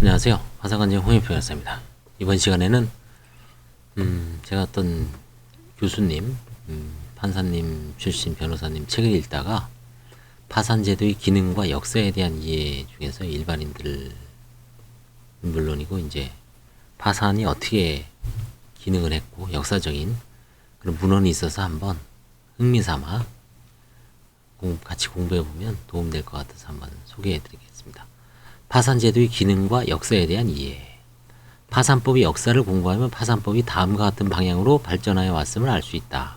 안녕하세요. 화사관장 홍익표 열사입니다. 이번 시간에는 제가 어떤 교수님, 판사님 출신 변호사님 책을 읽다가 파산제도의 기능과 역사에 대한 이해 중에서 일반인들 물론이고 이제 파산이 어떻게 기능을 했고 역사적인 그런 문헌이 있어서 한번 흥미삼아 같이 공부해보면 도움될 것 같아서 한번 소개해드리겠습니다. 파산제도의 기능과 역사에 대한 이해. 파산법의 역사를 공부하면 파산법이 다음과 같은 방향으로 발전하여 왔음을 알 수 있다.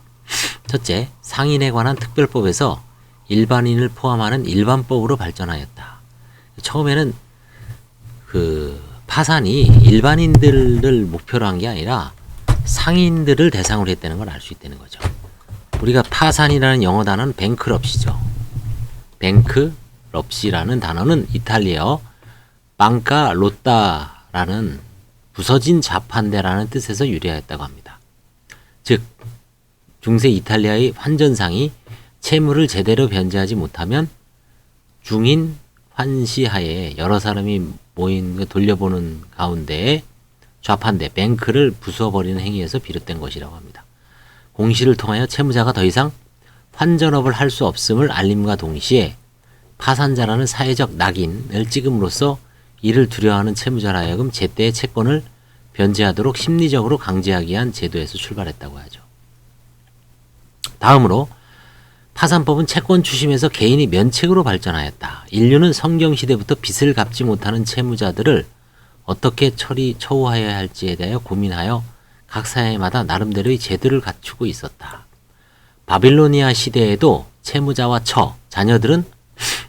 첫째, 상인에 관한 특별법에서 일반인을 포함하는 일반법으로 발전하였다. 처음에는 그 파산이 일반인들을 목표로 한 게 아니라 상인들을 대상으로 했다는 걸 알 수 있다는 거죠. 우리가 파산이라는 영어 단어는 뱅크럽시죠. 뱅크럽시라는 단어는 이탈리아어 방카 로따라는 부서진 자판대라는 뜻에서 유래하였다고 합니다. 즉 중세 이탈리아의 환전상이 채무를 제대로 변제하지 못하면 중인 환시하에 여러 사람이 모인 돌려보는 가운데에 좌판대 뱅크를 부숴버리는 행위에서 비롯된 것이라고 합니다. 공시를 통하여 채무자가 더 이상 환전업을 할 수 없음을 알림과 동시에 파산자라는 사회적 낙인을 찍음으로써 이를 두려워하는 채무자라 하여금 제때의 채권을 변제하도록 심리적으로 강제하기 위한 제도에서 출발했다고 하죠. 다음으로 파산법은 채권 추심에서 개인이 면책으로 발전하였다. 인류는 성경시대부터 빚을 갚지 못하는 채무자들을 어떻게 처우하여야 할지에 대하여 고민하여 각 사회마다 나름대로의 제도를 갖추고 있었다. 바빌로니아 시대에도 채무자와 자녀들은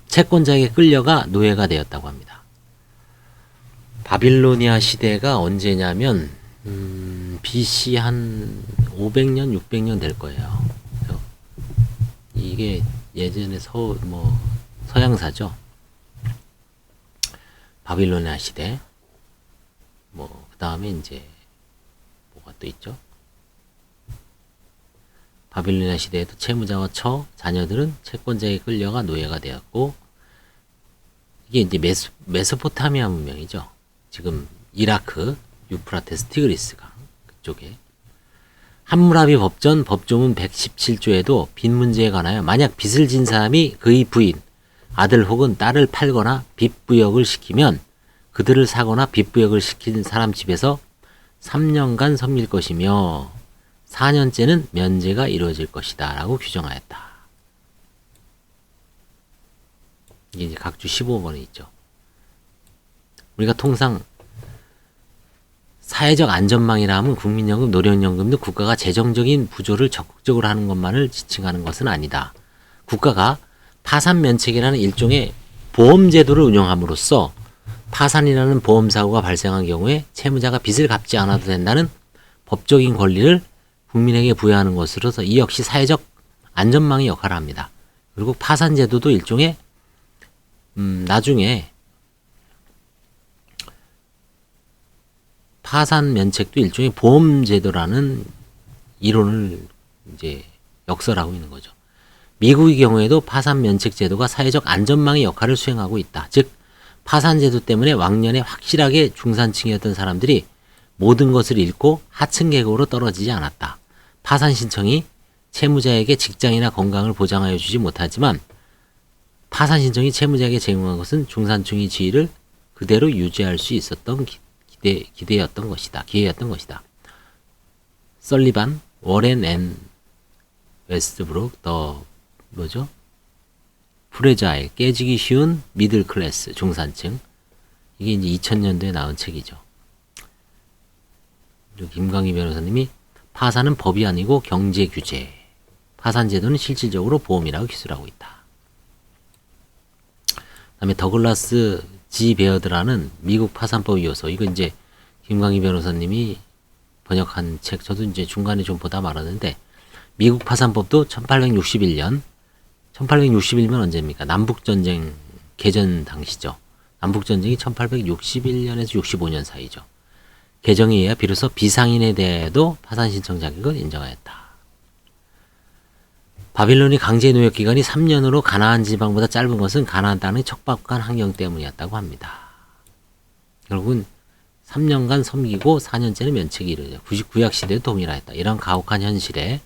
채권자에게 끌려가 노예가 되었다고 합니다. 바빌로니아 시대가 언제냐면 BC 한 500년, 600년 될 거예요. 이게 예전에 서양사죠. 바빌로니아 시대. 그 다음에 이제 뭐가 또 있죠? 바빌로니아 시대에도 채무자와 자녀들은 채권자에게 끌려가 노예가 되었고, 이게 이제 메소포타미아 문명이죠. 지금 이라크, 유프라테스, 티그리스강 그쪽에. 함무라비 법전 법조문 117조에도 빚 문제에 관하여 만약 빚을 진 사람이 그의 부인, 아들 혹은 딸을 팔거나 빚부역을 시키면 그들을 사거나 빚부역을 시킨 사람 집에서 3년간 섬길 것이며 4년째는 면제가 이루어질 것이다 라고 규정하였다. 이게 이제 각주 15번에 있죠. 우리가 통상 사회적 안전망이라 하면 국민연금, 노령연금 등 국가가 재정적인 부조를 적극적으로 하는 것만을 지칭하는 것은 아니다. 국가가 파산면책이라는 일종의 보험제도를 운영함으로써 파산이라는 보험사고가 발생한 경우에 채무자가 빚을 갚지 않아도 된다는 법적인 권리를 국민에게 부여하는 것으로서 이 역시 사회적 안전망의 역할을 합니다. 그리고 파산제도도 일종의 나중에 파산면책도 일종의 보험제도라는 이론을 이제 역설하고 있는 거죠. 미국의 경우에도 파산면책제도가 사회적 안전망의 역할을 수행하고 있다. 즉 파산제도 때문에 왕년에 확실하게 중산층이었던 사람들이 모든 것을 잃고 하층 계급으로 떨어지지 않았다. 파산 신청이 채무자에게 직장이나 건강을 보장하여 주지 못하지만 파산 신청이 채무자에게 제공한 것은 중산층의 지위를 그대로 유지할 수 있었던 기회였던 것이다. 설리반, 워렌 앤 웨스트브룩, 프레자일, 깨지기 쉬운 미들 클래스, 중산층. 이게 이제 2000년도에 나온 책이죠. 그리고 김광희 변호사님이 파산은 법이 아니고 경제 규제. 파산제도는 실질적으로 보험이라고 기술하고 있다. 그다음에 더글라스 G 베어드라는 미국 파산법 요소. 이거 이제 김광희 변호사님이 번역한 책. 저도 이제 중간에 좀 보다 말았는데 미국 파산법도 1861년 1861면 언제입니까? 남북전쟁 개전 당시죠. 남북전쟁이 1861년에서 65년 사이죠. 개정에 의해 비로소 비상인에 대해도 파산 신청 자격을 인정하였다. 바빌론이 강제 노역 기간이 3년으로 가나안 지방보다 짧은 것은 가나안 땅의 척박한 환경 때문이었다고 합니다. 결국은 3년간 섬기고 4년째는 면책이 이르죠. 구약 시대도 동일하였다. 이런 가혹한 현실에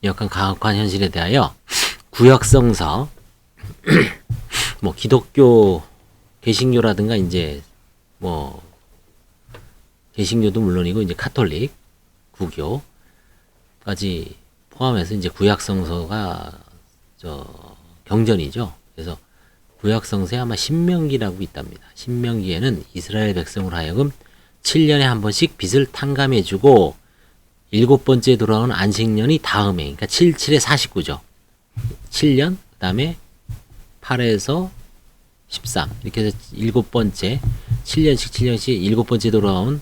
약간 가혹한 현실에 대하여 구약성서 뭐 기독교 개신교라든가 이제 뭐 개신교도 물론이고 이제 카톨릭 구교까지 포함해서 이제 구약성서가 경전이죠. 그래서 구약성서에 아마 신명기라고 있답니다. 신명기에는 이스라엘 백성으로 하여금 7년에 한 번씩 빚을 탕감해주고 7번째 돌아오는 안식년이 다음에, 그러니까 7, 7에 49죠. 7년, 그 다음에 8에서 13, 이렇게 해서 7번째, 7년씩 7번째 돌아온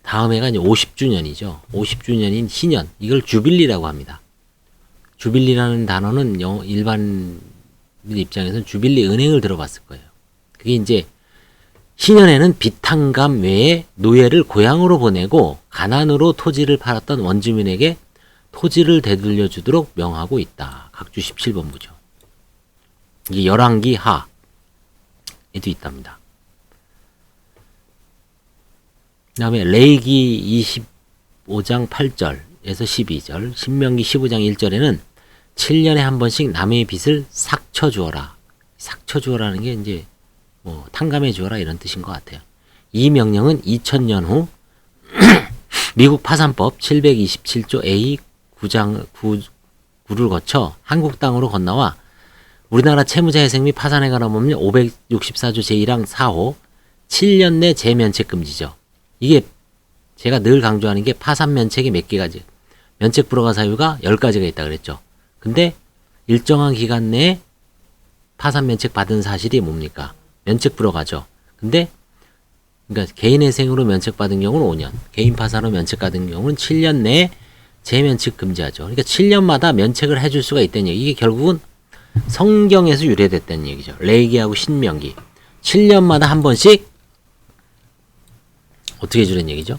다음 해가 이제 50주년이죠. 50주년인 희년, 이걸 주빌리라고 합니다. 주빌리라는 단어는 일반 입장에서는 주빌리 은행을 들어봤을 거예요. 그게 이제 희년에는 빚탕감 외에 노예를 고향으로 보내고 가난으로 토지를 팔았던 원주민에게 토지를 되돌려 주도록 명하고 있다. 각주 17번부죠. 이게 열왕기 하에도 있답니다. 그 다음에 레위기 25장 8절에서 12절, 신명기 15장 1절에는 7년에 한 번씩 남의 빚을 삭쳐 주어라. 삭쳐 주어라는 게 이제 뭐 탕감해 주어라 이런 뜻인 것 같아요. 이 명령은 2000년 후 미국 파산법 727조 A 9를 거쳐 한국 땅으로 건너와 우리나라 채무자회생 및 파산에 관한 법률 564조 제1항 4호 7년 내 재면책 금지죠. 이게 제가 늘 강조하는 게 파산 면책이 몇 개가지, 면책 불허가 사유가 10가지가 있다 그랬죠. 근데 일정한 기간 내에 파산 면책 받은 사실이 뭡니까? 면책 불허가죠. 근데 그러니까 개인회생으로 면책 받은 경우는 5년, 개인 파산으로 면책 받은 경우는 7년 내에 재면책 금지하죠. 그러니까 7년마다 면책을 해줄 수가 있다는 얘기. 이게 결국은 성경에서 유래됐다는 얘기죠. 레위기하고 신명기 7년마다 한 번씩 어떻게 해주는 얘기죠?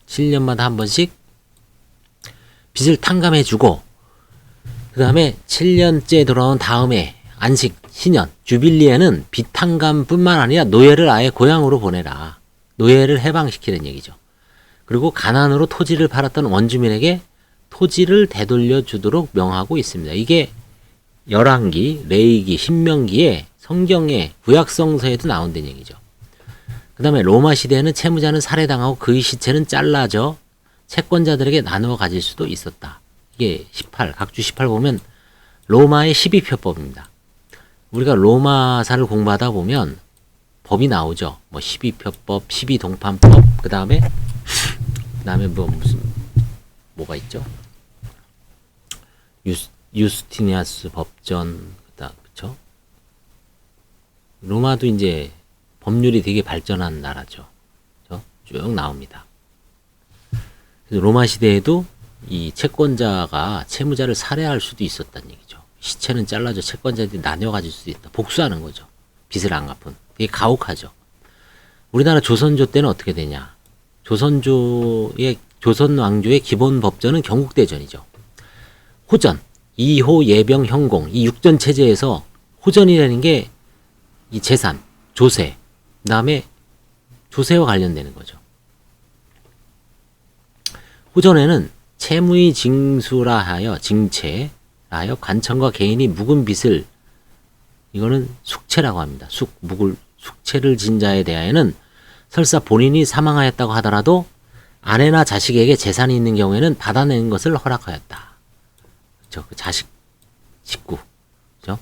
(7년마다) 한 번씩 빚을 탕감해주고 그 다음에 7년째 돌아온 다음에 안식, 신년, 주빌리에는 빚 탕감뿐만 아니라 노예를 아예 고향으로 보내라. 노예를 해방시키는 얘기죠. 그리고 가난으로 토지를 팔았던 원주민에게 토지를 되돌려 주도록 명하고 있습니다. 이게 열왕기, 레위기, 신명기에 성경의 구약성서에도 나온다는 얘기죠. 그 다음에 로마 시대에는 채무자는 살해당하고 그의 시체는 잘라져 채권자들에게 나누어 가질 수도 있었다. 이게 18, 각주 18 보면 로마의 12표법입니다. 우리가 로마사를 공부하다 보면 법이 나오죠. 뭐 12표법, 12동판법, 그 다음에 뭐가 있죠? 유스티니아스 법전, 그쵸? 로마도 이제 법률이 되게 발전한 나라죠. 그쵸? 쭉 나옵니다. 그래서 로마 시대에도 이 채권자가 채무자를 살해할 수도 있었다는 얘기죠. 시체는 잘라져 채권자들이 나뉘어 가질 수도 있다. 복수하는 거죠. 빚을 안 갚은. 되게 가혹하죠. 우리나라 조선조 때는 어떻게 되냐? 조선 왕조의 기본 법전은 경국대전이죠. 호전, 이호, 예병, 형공, 이 육전 체제에서 호전이라는 게 이 재산, 조세, 그 다음에 조세와 관련되는 거죠. 호전에는 채무의 징수라 하여 징채라 하여 관청과 개인이 묵은 빚을, 이거는 숙채라고 합니다. 숙채를 진 자에 대하여는 설사 본인이 사망하였다고 하더라도 아내나 자식에게 재산이 있는 경우에는 받아내는 것을 허락하였다. 그렇죠? 그 자식, 식구, 그죠?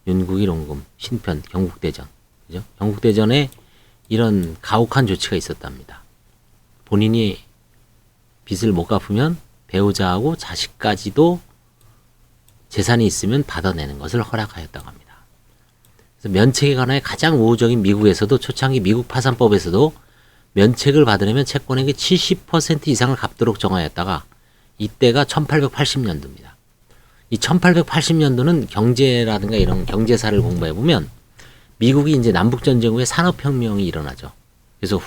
윤국일 원금, 신편, 경국대전, 그죠? 경국대전에 이런 가혹한 조치가 있었답니다. 본인이 빚을 못 갚으면 배우자하고 자식까지도 재산이 있으면 받아내는 것을 허락하였다고 합니다. 그래서 면책에 관하여 가장 우호적인 미국에서도 초창기 미국 파산법에서도 면책을 받으려면 채권액의 70% 이상을 갚도록 정하였다가 이때가 1880년도입니다. 이 1880년도는 경제라든가 이런 경제사를 공부해 보면 미국이 이제 남북전쟁 후에 산업혁명이 일어나죠. 그래서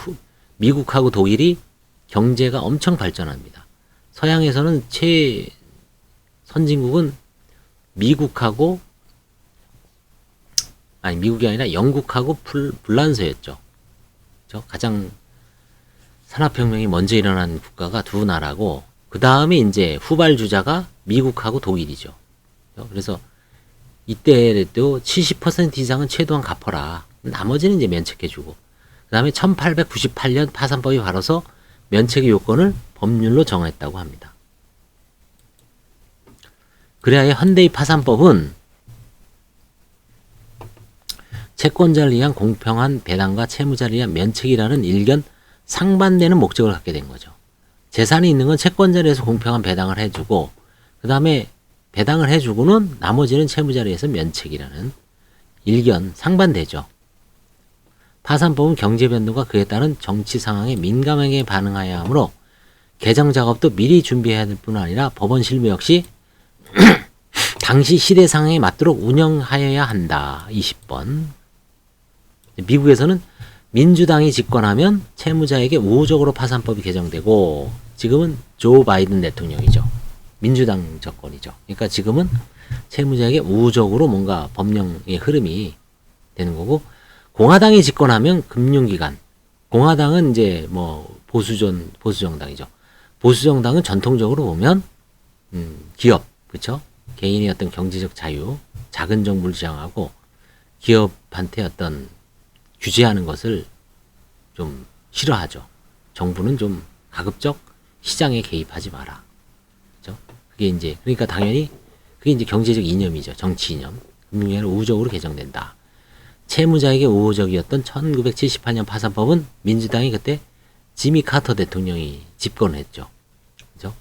미국하고 독일이 경제가 엄청 발전합니다. 서양에서는 선진국은 미국이 아니라 영국하고 불란서였죠. 그렇죠? 가장 산업혁명이 먼저 일어난 국가가 두 나라고, 그 다음에 이제 후발주자가 미국하고 독일이죠. 그래서 이때도 70% 이상은 최소한 갚아라. 나머지는 이제 면책해주고, 그 다음에 1898년 파산법이 바로서 면책의 요건을 법률로 정했다고 합니다. 그래야 현대의 파산법은 채권자를 위한 공평한 배당과 채무자를 위한 면책이라는 일견 상반되는 목적을 갖게 된 거죠. 재산이 있는 건 채권자를 위해서 공평한 배당을 해주고, 그 다음에 배당을 해주고는 나머지는 채무자를 위해서 면책이라는 일견 상반되죠. 파산법은 경제 변동과 그에 따른 정치 상황에 민감하게 반응해야 하므로 개정 작업도 미리 준비해야 될 뿐 아니라 법원 실무 역시 당시 시대 상황에 맞도록 운영하여야 한다. 20번. 미국에서는 민주당이 집권하면 채무자에게 우호적으로 파산법이 개정되고, 지금은 조 바이든 대통령이죠. 민주당 정권이죠. 그러니까 지금은 채무자에게 우호적으로 뭔가 법령의 흐름이 되는 거고, 공화당이 집권하면 금융기관, 공화당은 이제 뭐 보수정당이죠. 보수정당은 전통적으로 보면 기업, 그렇죠? 개인의 어떤 경제적 자유, 작은 정부를 지향하고 기업한테 어떤 규제하는 것을 좀 싫어하죠. 정부는 좀 가급적 시장에 개입하지 마라. 그렇죠? 그게 이제, 그러니까 당연히 그게 이제 경제적 이념이죠. 정치 이념. 금융위원회는 우호적으로 개정된다. 채무자에게 우호적이었던 1978년 파산법은 민주당이 그때 지미 카터 대통령이 집권을 했죠. 그죠?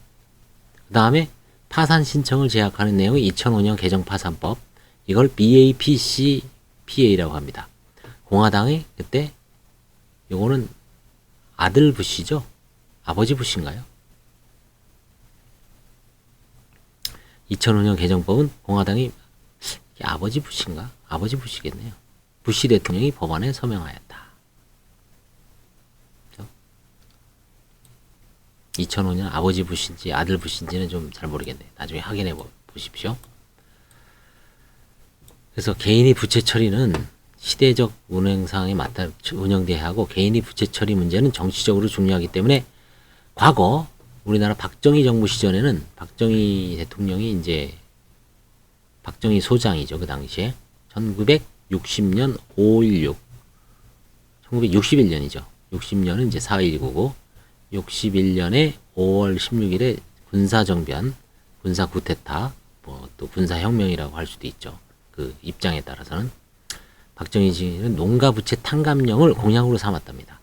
그 다음에 파산 신청을 제약하는 내용이 2005년 개정 파산법, 이걸 BAPCPA라고 합니다. 공화당이 그때, 요거는 아들 부시죠? 아버지 부시인가요? 2005년 개정법은 공화당이 아버지 부시인가? 아버지 부시겠네요. 부시 대통령이 법안에 서명하였다. 2005년 아버지 부시인지 아들 부시인지는 좀 잘 모르겠네요. 나중에 확인해 보십시오. 그래서 개인이 부채 처리는 시대적 운행 상황에 맞다 운영돼야 하고, 개인이 부채 처리 문제는 정치적으로 중요하기 때문에 과거 우리나라 박정희 정부 시절에는 박정희 대통령이 이제 박정희 소장이죠. 그 당시에 1960년 5.16 1961년이죠. 60년은 이제 4.19고 61년에 5월 16일에 군사정변, 군사쿠데타, 뭐 또 군사혁명이라고 할 수도 있죠. 그 입장에 따라서는 박정희 씨는 농가부채 탕감령을 공약으로 삼았답니다.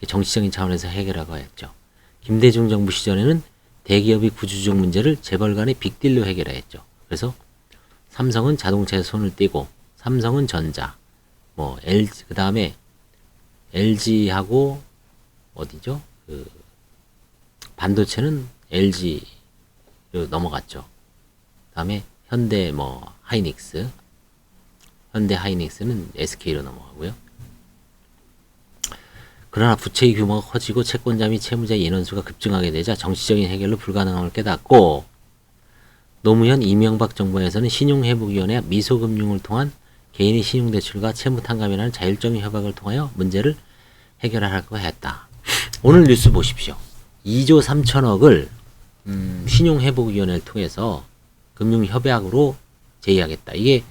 정치적인 차원에서 해결하고 했죠. 김대중 정부 시절에는 대기업의 구조적 문제를 재벌 간의 빅딜로 해결했죠. 그래서 삼성은 자동차에 손을 떼고, 삼성은 전자, 뭐 LG, 그 다음에 LG하고 어디죠? 그 반도체는 LG로 넘어갔죠. 다음에 현대 뭐 하이닉스, 현대 하이닉스는 SK로 넘어가고요. 그러나 부채의 규모가 커지고 채권자 및 채무자의 인원수가 급증하게 되자 정치적인 해결로 불가능함을 깨닫고, 노무현 이명박 정부에서는 신용회복위원회와 미소금융을 통한 개인의 신용대출과 채무탕감이라는 자율적인 협약을 통하여 문제를 해결하려고 했다. 오늘 뉴스 보십시오. 2조 3천억을 신용회복위원회를 통해서 금융협약으로 제의하겠다. 이게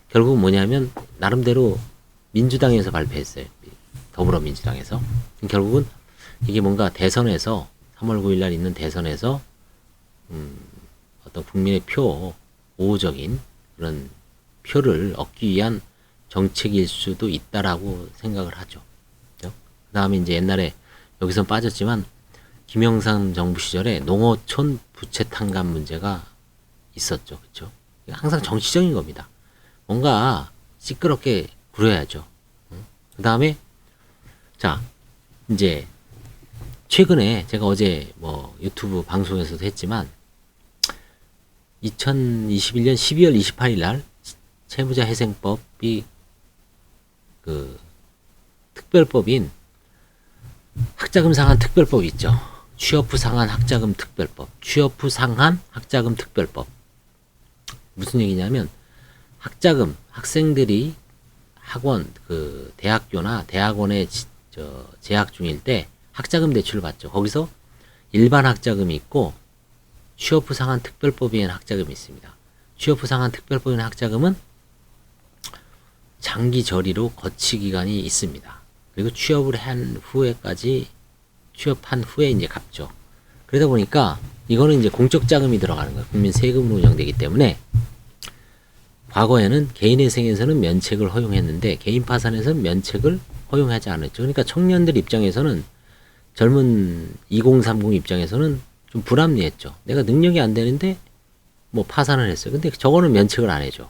결국 뭐냐면 나름대로 민주당에서 발표했어요. 더불어민주당에서. 결국은 이게 뭔가 대선에서 3월 9일 날 있는 대선에서 어떤 국민의 우호적인 그런 표를 얻기 위한 정책일 수도 있다라고 생각을 하죠. 그 다음에 이제 옛날에 여기서 빠졌지만 김영삼 정부 시절에 농어촌 부채 탕감 문제가 있었죠. 그렇죠? 항상 정치적인 겁니다. 뭔가 시끄럽게 구려야죠. 그 다음에 자, 이제 최근에 제가 어제 뭐 유튜브 방송에서도 했지만 2021년 12월 28일 날 채무자 회생법이 그 특별법인 학자금 상한 특별법 있죠. 취업 후 상한 학자금 특별법, 취업 후 상한 학자금 특별법. 무슨 얘기냐면 학자금, 학생들이 학원, 그 대학교나 대학원에 재학 중일 때 학자금 대출을 받죠. 거기서 일반 학자금이 있고 취업 후 상한 특별법인 학자금이 있습니다. 취업 후 상한 특별법인 학자금은 장기 저리로 거치 기간이 있습니다. 그리고 취업을 한 후에까지 취업한 후에 이제 갚죠. 그러다 보니까 이거는 이제 공적 자금이 들어가는 거예요. 국민 세금으로 운영되기 때문에 과거에는 개인회생에서는 면책을 허용했는데 개인 파산에서는 면책을 허용하지 않았죠. 그러니까 청년들 입장에서는 젊은 2030 입장에서는 좀 불합리했죠. 내가 능력이 안 되는데 뭐 파산을 했어요. 근데 저거는 면책을 안 해줘.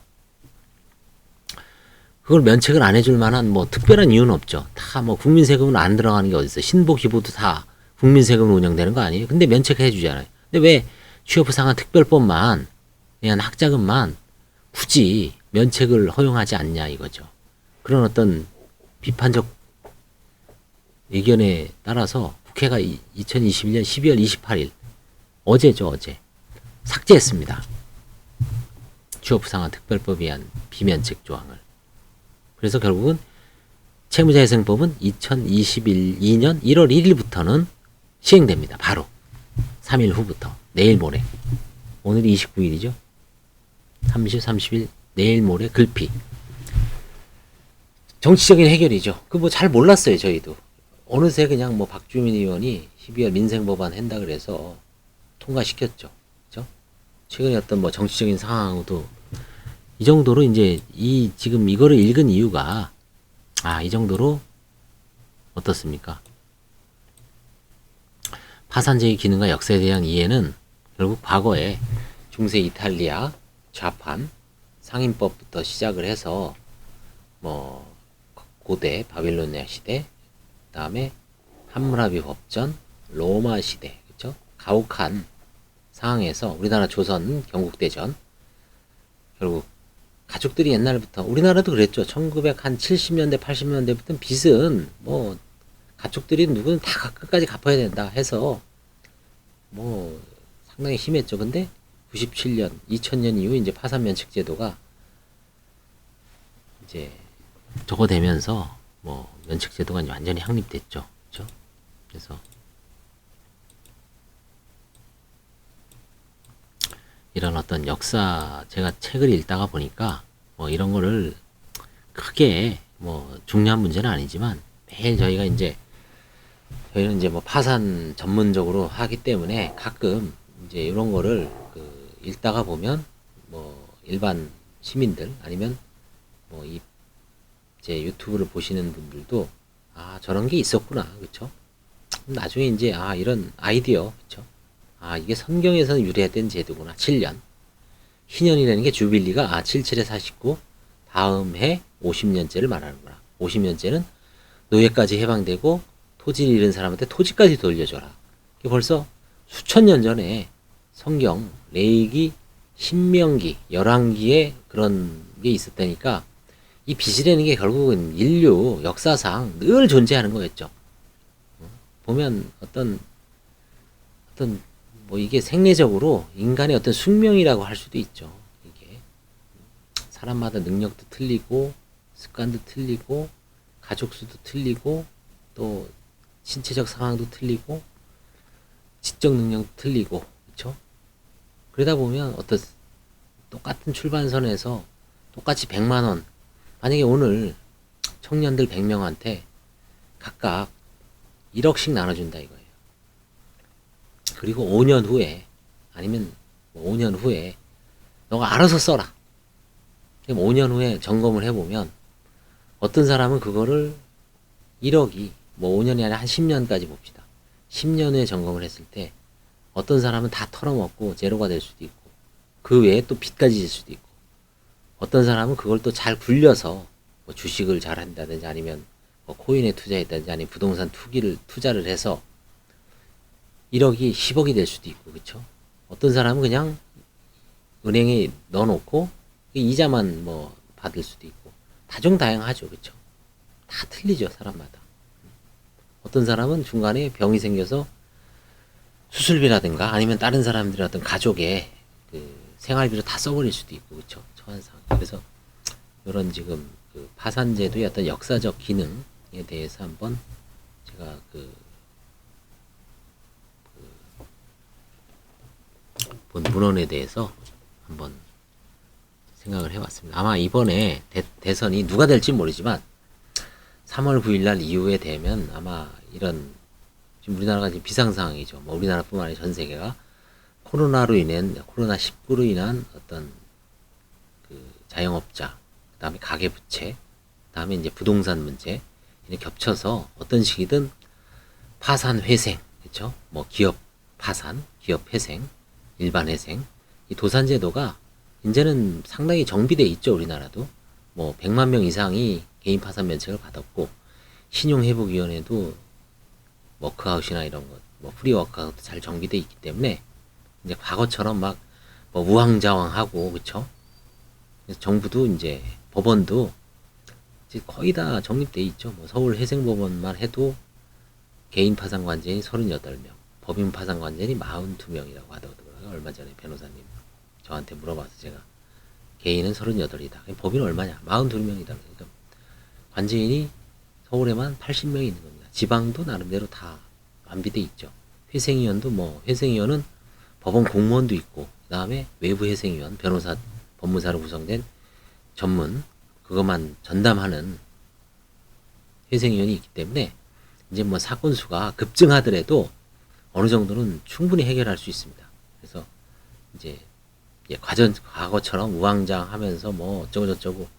그걸 면책을 안 해줄 만한 뭐 특별한 이유는 없죠. 다 뭐 국민 세금은 안 들어가는 게 어딨어. 신보 기부도 다 국민 세금으로 운영되는 거 아니에요? 근데 면책해 주잖아요. 근데 왜 취업 후 상한 특별법만 그냥 학자금만 굳이 면책을 허용하지 않냐 이거죠. 그런 어떤 비판적 의견에 따라서 국회가 2021년 12월 28일 어제죠, 어제 삭제했습니다. 취업 후 상한 특별법에 의한 비면책 조항을. 그래서 결국은 채무자회생법은 2022년 1월 1일부터는 시행됩니다. 바로 3일 후부터 내일 모레. 오늘이 29일이죠. 30, 30일 내일 모레 글피. 정치적인 해결이죠. 그 뭐 잘 몰랐어요, 저희도. 어느새 그냥 뭐 박주민 의원이 12월 민생법안 한다 그래서 통과시켰죠. 그죠? 최근에 어떤 뭐 정치적인 상황도 이 정도로 이제 지금 이거를 읽은 이유가 이 정도로 어떻습니까? 파산제의 기능과 역사에 대한 이해는 결국 과거에 중세 이탈리아 좌판 상인법부터 시작을 해서 뭐 고대 바빌로니아 시대, 그다음에 함무라비 법전, 로마 시대, 그렇죠? 가혹한 상황에서 우리나라 조선 경국대전 결국 가족들이 옛날부터 우리나라도 그랬죠. 1970년대 80년대부터 빚은 뭐 가족들이 누구는 다 끝까지 갚아야 된다 해서 뭐 상당히 심했죠. 근데 97년, 2000년 이후 이제 파산 면책 제도가 이제 저거 되면서 뭐 면책 제도가 완전히 확립됐죠. 그렇죠? 그래서 이런 어떤 역사 제가 책을 읽다가 보니까 뭐 이런 거를 크게 뭐 중요한 문제는 아니지만 매일 저희는 이제 뭐 파산 전문적으로 하기 때문에 가끔 이제 이런 거를 읽다가 보면 뭐 일반 시민들 아니면 뭐 이제 유튜브를 보시는 분들도 저런 게 있었구나. 그쵸? 나중에 이제 이런 아이디어 그쵸? 이게 성경에서는 유래된 제도구나. 7년. 희년이라는 게 주빌리가 77에 49 다음 해 50년째를 말하는구나. 50년째는 노예까지 해방되고 토지를 잃은 사람한테 토지까지 돌려줘라. 이게 벌써 수천 년 전에 성경, 레위기, 신명기, 열왕기에 그런 게 있었다니까 이 빚이라는 게 결국은 인류 역사상 늘 존재하는 거였죠. 보면 어떤 뭐 이게 생리적으로 인간의 어떤 숙명이라고 할 수도 있죠. 이게 사람마다 능력도 틀리고 습관도 틀리고 가족 수도 틀리고 또 신체적 상황도 틀리고 지적 능력도 틀리고 그렇죠? 그러다 보면 똑같은 출발선에서 똑같이 100만 원 만약에 오늘 청년들 100명한테 각각 1억씩 나눠준다 이거예요. 그리고 5년 후에 아니면 5년 후에 너가 알아서 써라. 그럼 5년 후에 점검을 해보면 어떤 사람은 그거를 1억이 뭐 5년이 아니라 한 10년까지 봅시다. 10년 후에 점검을 했을 때 어떤 사람은 다 털어먹고 제로가 될 수도 있고 그 외에 또 빚까지 질 수도 있고 어떤 사람은 그걸 또 잘 굴려서 뭐 주식을 잘 한다든지 아니면 뭐 코인에 투자했다든지 아니면 부동산 투자를 해서 1억이 10억이 될 수도 있고 그쵸? 어떤 사람은 그냥 은행에 넣어놓고 이자만 뭐 받을 수도 있고 다종다양하죠, 그렇죠? 다 틀리죠, 사람마다. 어떤 사람은 중간에 병이 생겨서 수술비라든가 아니면 다른 사람들의 어떤 가족의 그 생활비로 다 써버릴 수도 있고, 그렇죠? 처한 상황. 그래서 이런 지금 그 파산제도의 어떤 역사적 기능에 대해서 한번 제가 본 문헌에 대해서 한번 생각을 해봤습니다. 아마 이번에 대선이 누가 될지 모르지만 3월 9일 날 이후에 되면 아마 이런 지금 우리나라가 지금 비상 상황이죠. 뭐 우리나라뿐만 아니라 전 세계가 코로나19로 인한 어떤 그 자영업자, 그다음에 가계 부채, 그다음에 이제 부동산 문제 이렇게 겹쳐서 어떤 시기든 파산 회생, 그렇죠? 뭐 기업 파산, 기업 회생, 일반 회생, 이 도산 제도가 이제는 상당히 정비돼 있죠. 우리나라도 뭐 100만 명 이상이 개인 파산 면책을 받았고 신용회복위원회도 워크아웃이나 이런 것, 뭐 프리워크아웃도 잘 정비돼 있기 때문에 이제 과거처럼 막 뭐 우왕좌왕하고, 그쵸? 그래서 정부도 이제 법원도 이제 거의 다 정립돼 있죠. 뭐 서울 회생법원만 해도 개인 파산 관제인이 38명, 법인 파산 관제인이 42명이라고 하더라고요. 얼마 전에 변호사님 저한테 물어봐서 제가 개인은 38이다. 법인은 얼마냐? 42명이다. 그러니까 관제인이 서울에만 80명이 있는 겁니다. 지방도 나름대로 다 완비돼 있죠. 회생위원도 뭐 회생위원은 법원 공무원도 있고 그 다음에 외부 회생위원, 변호사, 법무사로 구성된 전문 그것만 전담하는 회생위원이 있기 때문에 이제 뭐 사건 수가 급증하더라도 어느 정도는 충분히 해결할 수 있습니다. 그래서 이제 과거처럼 우왕좌왕하면서 뭐 어쩌고 저쩌고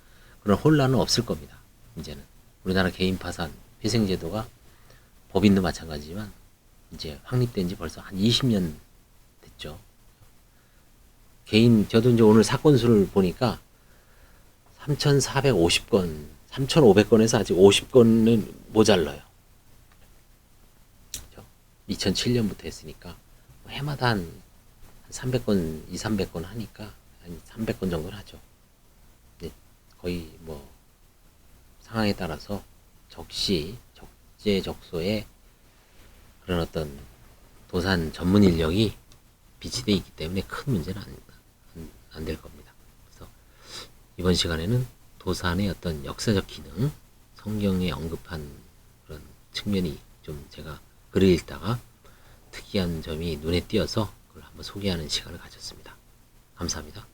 그런 혼란은 없을 겁니다. 이제는 우리나라 개인 파산 회생제도가 법인도 마찬가지지만 이제 확립된 지 벌써 한 20년 됐죠. 저도 이제 오늘 사건 수를 보니까 3,450건, 3,500건에서 아직 50건은 모자라요. 2007년부터 했으니까 해마다 한 300건, 2, 300건 하니까 한 300건 정도는 하죠. 거의 뭐 상황에 따라서 적재적소에 그런 어떤 도산 전문 인력이 비치되어 있기 때문에 큰 문제는 안 될 겁니다. 그래서 이번 시간에는 도산의 어떤 역사적 기능, 성경에 언급한 그런 측면이 좀 제가 글을 읽다가 특이한 점이 눈에 띄어서 그걸 한번 소개하는 시간을 가졌습니다. 감사합니다.